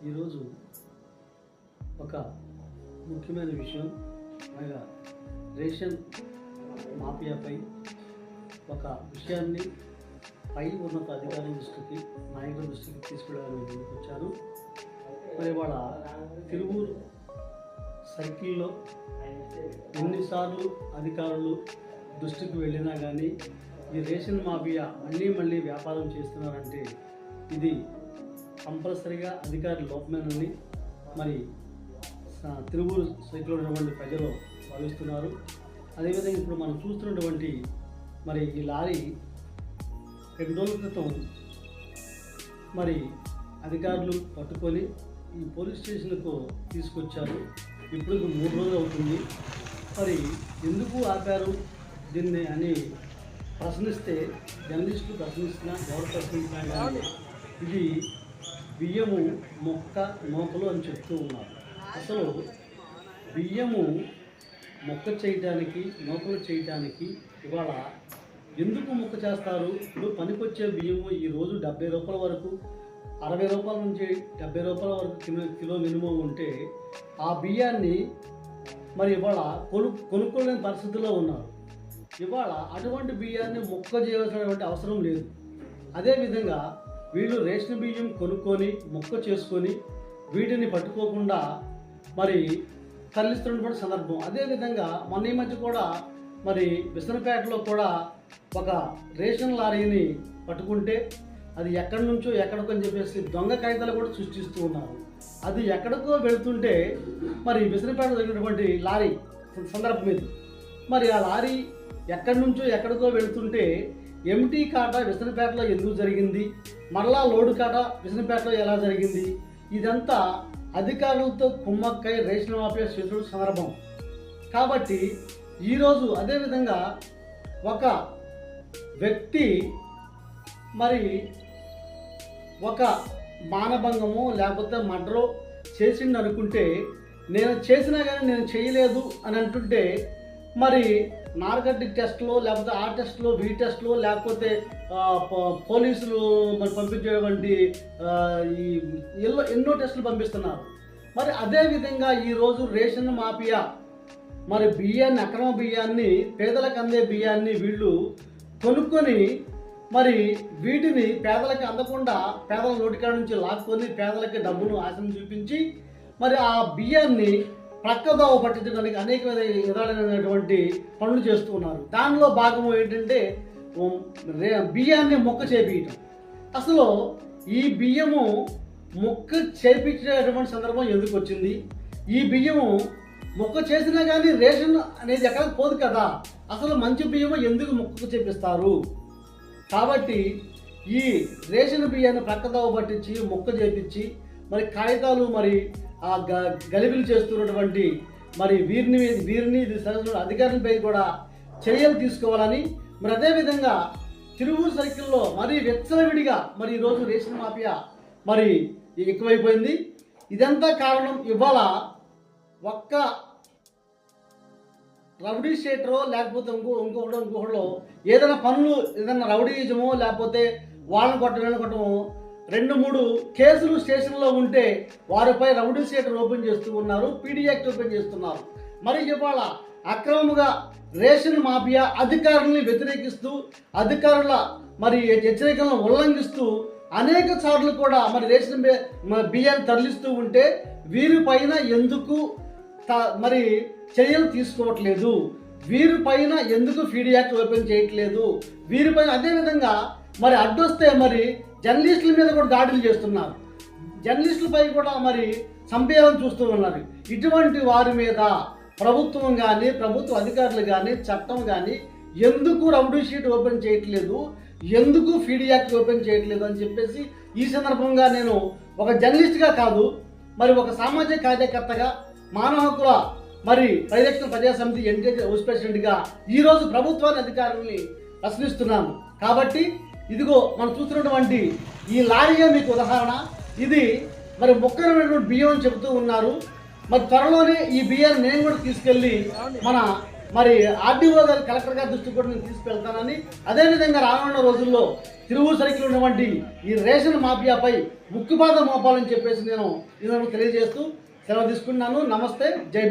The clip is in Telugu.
ఈరోజు ఒక ముఖ్యమైన విషయం అనగా రేషన్ మాఫియాపై ఒక విషయాన్ని పై ఉన్నత అధికారుల దృష్టికి నాయకుల దృష్టికి తీసుకెళ్ళడానికి ముందుకు వచ్చారు. మరి వాళ్ళ తిరువూరు సర్కిల్లో ఎన్నిసార్లు అధికారులు దృష్టికి వెళ్ళినా కానీ ఈ రేషన్ మాఫియా మళ్ళీ వ్యాపారం చేస్తున్నారంటే ఇది కంపల్సరీగా అధికారుల లోపమేనని మరి తిరువూరు సైకిల్లో ఉన్నటువంటి ప్రజలు భావిస్తున్నారు. అదేవిధంగా ఇప్పుడు మనం చూస్తున్నటువంటి మరి ఈ లారీ 2 రోజుల క్రితం మరి అధికారులు పట్టుకొని ఈ పోలీస్ స్టేషన్కు తీసుకొచ్చారు. ఇప్పుడు 3 రోజులు అవుతుంది. మరి ఎందుకు ఆపారు దీన్ని అని ప్రశ్నిస్తే జర్నలిస్టులు ప్రశ్నిస్తున్నా ఎవరు ప్రశ్నిస్తున్నా కానీ ఇది బియ్యము మొక్కలు అని చెప్తూ ఉన్నారు. అసలు బియ్యము మొక్క చేయటానికి నూకలు చేయటానికి ఇవాళ ఎందుకు మొక్క చేస్తారు? ఇప్పుడు పనికొచ్చే బియ్యము ఈరోజు 70 రూపాయల వరకు 60 రూపాయల నుంచి 70 రూపాయల వరకు కిలో మినిమం ఉంటే ఆ బియ్యాన్ని మరి ఇవాళ కొనుక్కోలేని పరిస్థితుల్లో ఉన్నారు. ఇవాళ అటువంటి బియ్యాన్ని మొక్క చేయాల్సినటువంటి అవసరం లేదు. అదేవిధంగా వీళ్ళు రేషన్ బియ్యం కొనుక్కొని మొక్క చేసుకొని వీటిని పట్టుకోకుండా మరి తరలిస్తున్నటువంటి సందర్భం. అదేవిధంగా మొన్న ఈ మధ్య కూడా మరి విసనపేటలో కూడా ఒక రేషన్ లారీని పట్టుకుంటే అది ఎక్కడి నుంచో ఎక్కడికో అని చెప్పేసి దొంగ కాగితాలు కూడా సృష్టిస్తూ ఉన్నారు. అది ఎక్కడికో వెళుతుంటే మరి విసనపేట జరిగినటువంటి లారీ సందర్భం ఇది. మరి ఆ లారీ ఎక్కడి నుంచో ఎక్కడికో వెళుతుంటే ఎంటీ కాట విసనపేటలో ఎందుకు జరిగింది, మరలా లోడు కాట విసనపేటలో ఎలా జరిగింది, ఇదంతా అధికారులతో కుమ్మక్కై రేషన్ మాఫియా చేసిన సందర్భం. కాబట్టి ఈరోజు అదేవిధంగా ఒక వ్యక్తి మరి ఒక మానభంగమో లేకపోతే మర్డరో చేసిండు అనుకుంటే నేను చేసినా కానీ నేను చేయలేదు అని అంటుంటే మరి నార్కటిక్ టెస్ట్లో లేకపోతే ఆ టెస్ట్లో ఈ టెస్ట్లో లేకపోతే పోలీసులు మరి పంపించేటువంటి ఈ ఎన్నో టెస్టులు పంపిస్తున్నారు. మరి అదేవిధంగా ఈరోజు రేషన్ మాఫియా మరి బియ్యాన్ని అక్రమ బియ్యాన్ని పేదలకు అందే బియ్యాన్ని వీళ్ళు కొనుక్కొని మరి వీటిని పేదలకు అందకుండా పేదల నోటికాడ నుంచి లాక్కొని పేదలకి డబ్బును ఆశను చూపించి మరి ఆ బియ్యాన్ని ప్రక్కదోవ పట్టించడానికి అనేక విధాలైనటువంటి పనులు చేస్తూ ఉన్నారు. దానిలో భాగం ఏంటంటే బియ్యాన్ని మొక్క చేపించడం. అసలు ఈ బియ్యము మొక్క చేపించేటువంటి సందర్భం ఎందుకు వచ్చింది? ఈ బియ్యము మొక్క చేసినా కానీ రేషన్ అనేది ఎక్కడికి పోదు కదా. అసలు మంచి బియ్యము ఎందుకు మొక్కకు చేపిస్తారు? కాబట్టి ఈ రేషన్ బియ్యాన్ని ప్రక్కదోవ పట్టించి మొక్క చేపించి మరి కాగితాలు మరి ఆ గలిబిలు చేస్తున్నటువంటి మరి వీరిని అధికారులపై కూడా చర్యలు తీసుకోవాలని మరి అదేవిధంగా తిరువూరు సర్కిల్లో మరి వెచ్చలవిడిగా మరి ఈరోజు రేషన్ మాఫియా మరి ఎక్కువైపోయింది. ఇదంతా కారణం ఇవాళ ఒక్క రౌడీ షీటరో లేకపోతే ఇంకొకటిలో ఏదైనా పనులు ఏదైనా రౌడీజమో లేకపోతే వాళ్ళని కొట్టమో 2-3 కేసులు స్టేషన్లో ఉంటే వారిపై రౌడీ షీటర్ ఓపెన్ చేస్తూ ఉన్నారు, పీడీ యాక్ట్ ఓపెన్ చేస్తున్నారు. మరి ఇవాళ అక్రమంగా రేషన్ మాఫియా అధికారుల్ని వ్యతిరేకిస్తూ అధికారుల మరి హెచ్చరికలను ఉల్లంఘిస్తూ అనేక సార్లు కూడా మరి రేషన్ బియ్యాన్ని తరలిస్తూ ఉంటే వీరిపైన ఎందుకు మరి చర్యలు తీసుకోవట్లేదు? వీరిపైన ఎందుకు పీడీ యాక్ట్ ఓపెన్ చేయట్లేదు? వీరిపైన అదేవిధంగా మరి అడ్డొస్తే మరి జర్నలిస్టుల మీద కూడా దాడులు చేస్తున్నారు. జర్నలిస్టులపై కూడా మరి చంపేయాలని చూస్తూ ఉన్నారు. ఇటువంటి వారి మీద ప్రభుత్వం కానీ ప్రభుత్వ అధికారులు కానీ చట్టం కానీ ఎందుకు రౌడీ షీట్ ఓపెన్ చేయట్లేదు, ఎందుకు పీడీ యాక్ట్ ఓపెన్ చేయట్లేదు అని చెప్పేసి ఈ సందర్భంగా నేను ఒక జర్నలిస్ట్గా కాదు మరి ఒక సామాజిక కార్యకర్తగా మానవ హక్కుల మరి పరిరక్షణ ప్రజా సమితి ఎన్టీఏ వైస్ ప్రెసిడెంట్గా ఈరోజు ప్రభుత్వాన్ని అధికారుల్ని ప్రశ్నిస్తున్నాను. కాబట్టి ఇదిగో మనం చూస్తున్నటువంటి ఈ లారీయే మీకు ఉదాహరణ. ఇది మరి మొక్కనటువంటి బియ్యం అని చెబుతూ ఉన్నారు. మరి త్వరలోనే ఈ బియ్యాన్ని నేను కూడా తీసుకెళ్ళి మన మరి ఆర్డీఓ గారు కలెక్టర్ గారి దృష్టికి కూడా నేను తీసుకెళ్తానని, అదేవిధంగా రానున్న రోజుల్లో తిరువు సర్కిల్ ఉన్నటువంటి ఈ రేషన్ మాఫియాపై ముక్కుపాదం మోపాలని చెప్పేసి నేను తెలియజేస్తూ సెలవు తీసుకున్నాను. నమస్తే, జై